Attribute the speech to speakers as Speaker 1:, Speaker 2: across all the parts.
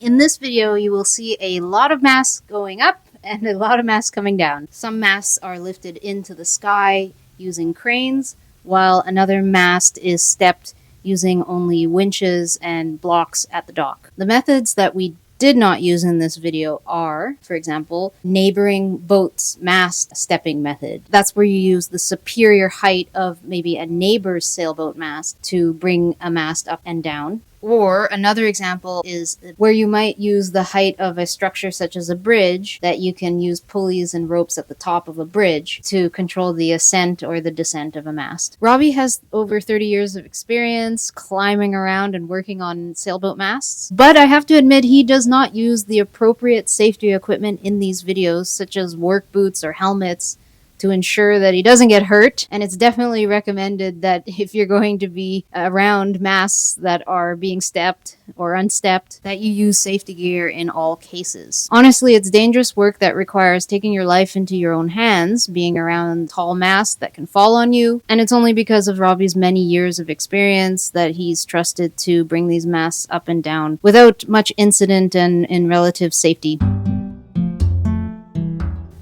Speaker 1: In this video, you will see a lot of masts going up and a lot of masts coming down. Some masts are lifted into the sky using cranes, while another mast is stepped using only winches and blocks at the dock. The methods that we did not use in this video are, for example, neighboring boats mast stepping method. That's where you use the superior height of maybe a neighbor's sailboat mast to bring a mast up and down. Or another example is where you might use the height of a structure such as a bridge, that you can use pulleys and ropes at the top of a bridge to control the ascent or the descent of a mast. Robbie has over 30 years of experience climbing around and working on sailboat masts, but I have to admit he does not use the appropriate safety equipment in these videos, such as work boots or helmets, to ensure that he doesn't get hurt. And it's definitely recommended that if you're going to be around masts that are being stepped or unstepped, that you use safety gear in all cases. Honestly, it's dangerous work that requires taking your life into your own hands, being around tall masts that can fall on you. And it's only because of Robbie's many years of experience that he's trusted to bring these masts up and down without much incident and in relative safety.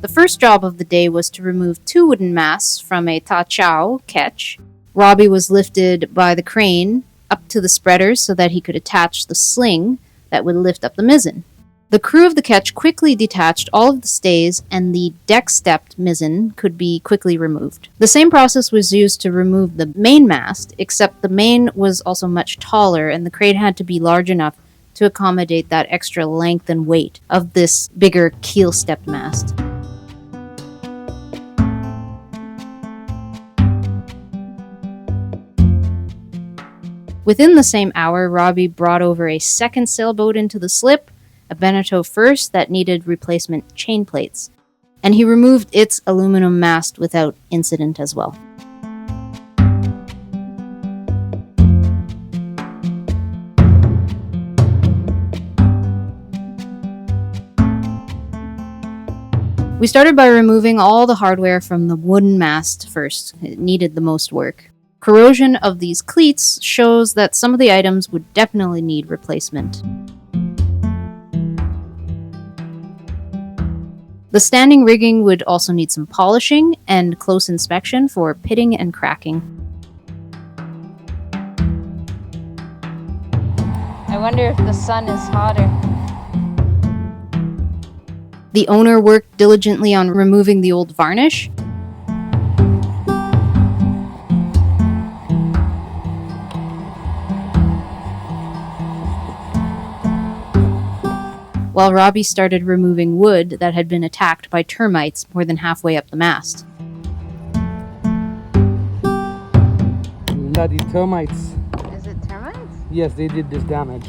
Speaker 1: The first job of the day was to remove 2 wooden masts from a ta chao ketch. Robbie was lifted by the crane up to the spreaders so that he could attach the sling that would lift up the mizzen. The crew of the ketch quickly detached all of the stays, and the deck-stepped mizzen could be quickly removed. The same process was used to remove the main mast, except the main was also much taller, and the crane had to be large enough to accommodate that extra length and weight of this bigger keel-stepped mast. Within the same hour, Robbie brought over a second sailboat into the slip, a Beneteau first that needed replacement chain plates, and he removed its aluminum mast without incident as well. We started by removing all the hardware from the wooden mast first. It needed the most work. Corrosion of these cleats shows that some of the items would definitely need replacement. The standing rigging would also need some polishing and close inspection for pitting and cracking. I wonder if the sun is hotter. The owner worked diligently on removing the old varnish. While Robbie started removing wood that had been attacked by termites more than halfway up the mast.
Speaker 2: Bloody termites.
Speaker 1: Is it termites?
Speaker 2: Yes, they did this damage.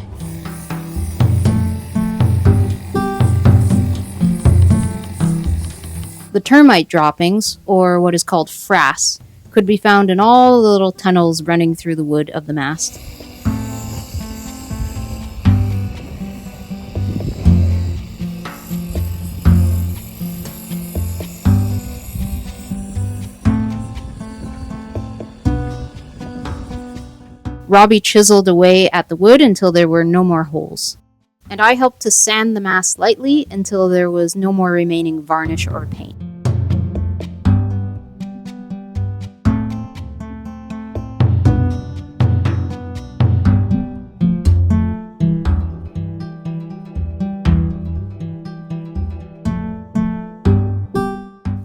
Speaker 1: The termite droppings, or what is called frass, could be found in all the little tunnels running through the wood of the mast. Robbie chiseled away at the wood until there were no more holes, and I helped to sand the mast lightly until there was no more remaining varnish or paint.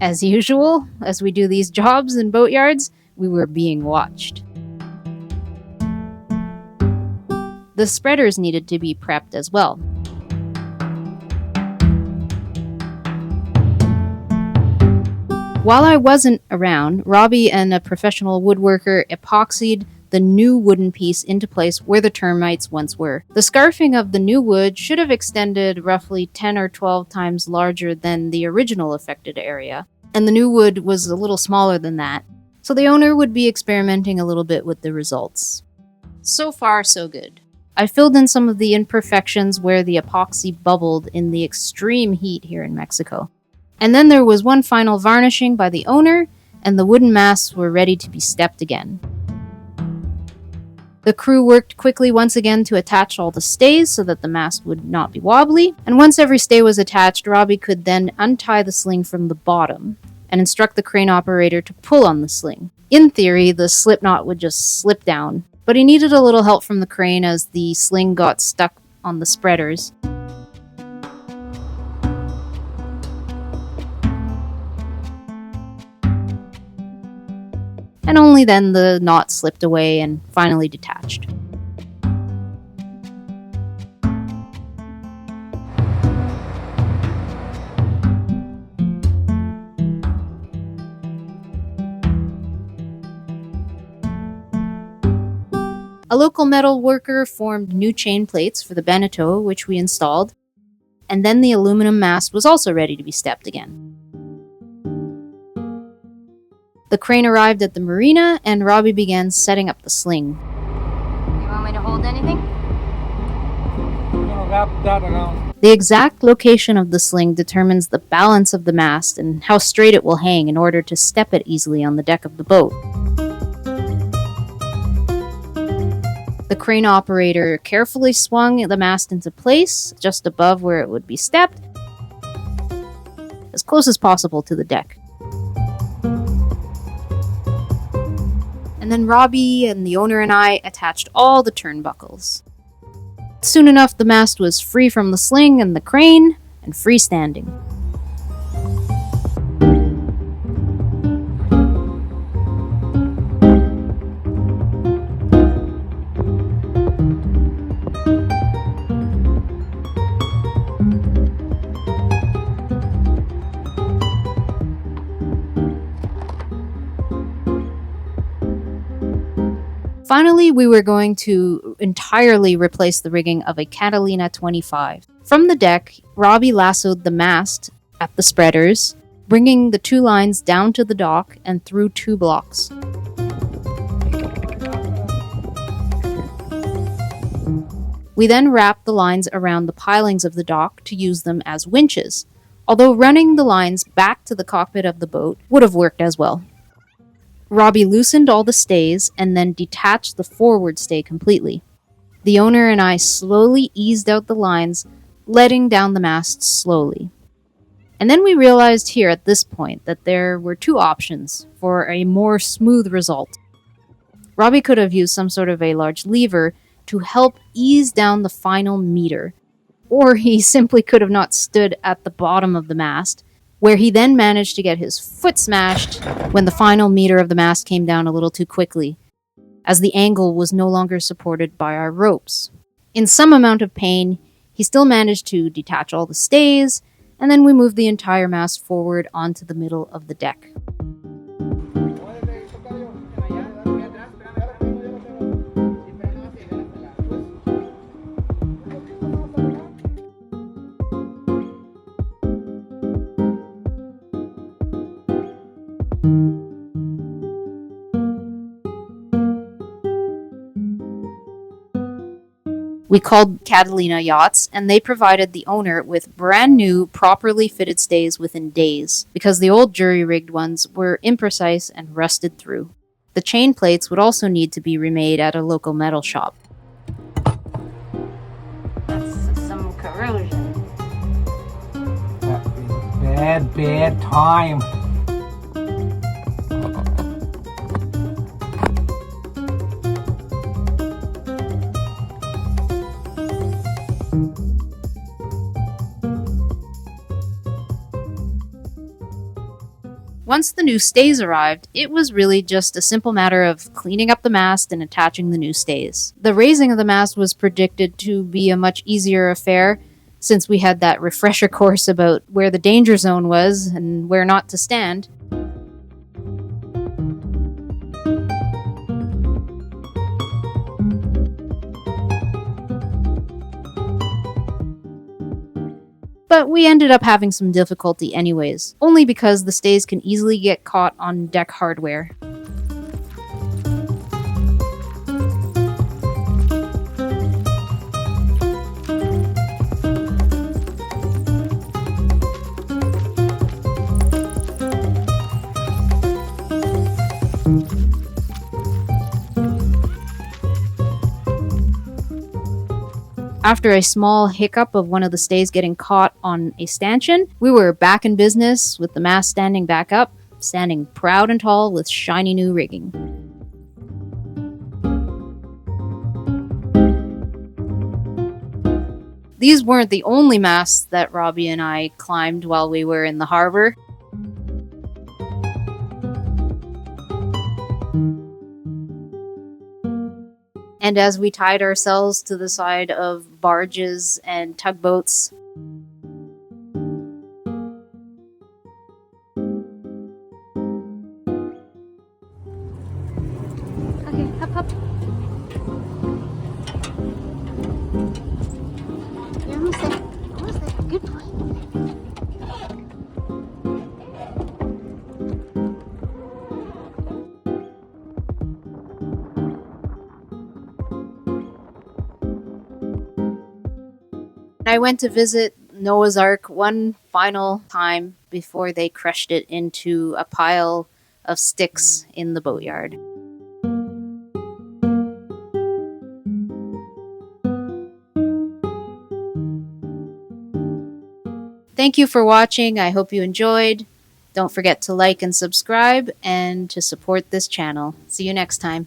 Speaker 1: As usual, as we do these jobs in boatyards, we were being watched. The spreaders needed to be prepped as well. While I wasn't around, Robbie and a professional woodworker epoxied the new wooden piece into place where the termites once were. The scarfing of the new wood should have extended roughly 10 or 12 times larger than the original affected area, and the new wood was a little smaller than that, so the owner would be experimenting a little bit with the results. So far, so good. I filled in some of the imperfections where the epoxy bubbled in the extreme heat here in Mexico. And then there was one final varnishing by the owner, and the wooden masts were ready to be stepped again. The crew worked quickly once again to attach all the stays so that the mast would not be wobbly, and once every stay was attached, Robbie could then untie the sling from the bottom and instruct the crane operator to pull on the sling. In theory, the slip knot would just slip down, but he needed a little help from the crane as the sling got stuck on the spreaders. And only then the knot slipped away and finally detached. A local metal worker formed new chain plates for the Beneteau, which we installed, and then the aluminum mast was also ready to be stepped again. The crane arrived at the marina, and Robbie began setting up the sling.
Speaker 3: You want me to hold anything?
Speaker 2: I'm gonna wrap that around.
Speaker 1: The exact location of the sling determines the balance of the mast and how straight it will hang in order to step it easily on the deck of the boat. The crane operator carefully swung the mast into place, just above where it would be stepped, as close as possible to the deck. And then Robbie and the owner and I attached all the turnbuckles. Soon enough, the mast was free from the sling and the crane, and freestanding. Finally, we were going to entirely replace the rigging of a Catalina 25. From the deck, Robbie lassoed the mast at the spreaders, bringing the two lines down to the dock and through two blocks. We then wrapped the lines around the pilings of the dock to use them as winches, although running the lines back to the cockpit of the boat would have worked as well. Robbie loosened all the stays and then detached the forward stay completely. The owner and I slowly eased out the lines, letting down the mast slowly. And then we realized here at this point that there were two options for a more smooth result. Robbie could have used some sort of a large lever to help ease down the final meter, or he simply could have not stood at the bottom of the mast, where he then managed to get his foot smashed when the final meter of the mast came down a little too quickly, as the angle was no longer supported by our ropes. In some amount of pain, he still managed to detach all the stays, and then we moved the entire mast forward onto the middle of the deck. We called Catalina Yachts, and they provided the owner with brand new, properly fitted stays within days, because the old jury-rigged ones were imprecise and rusted through. The chain plates would also need to be remade at a local metal shop.
Speaker 3: That's some corrosion.
Speaker 2: That is bad time.
Speaker 1: Once the new stays arrived, it was really just a simple matter of cleaning up the mast and attaching the new stays. The raising of the mast was predicted to be a much easier affair, since we had that refresher course about where the danger zone was and where not to stand. But we ended up having some difficulty anyways, only because the stays can easily get caught on deck hardware. After a small hiccup of one of the stays getting caught on a stanchion, we were back in business with the mast standing back up, standing proud and tall with shiny new rigging. These weren't the only masts that Robbie and I climbed while we were in the harbor. And as we tied ourselves to the side of barges and tugboats,
Speaker 3: Okay, hop, hop. You're almost there. Almost there. Good boy.
Speaker 1: I went to visit Noah's Ark one final time before they crushed it into a pile of sticks in the boatyard. Thank you for watching. I hope you enjoyed. Don't forget to like and subscribe and to support this channel. See you next time.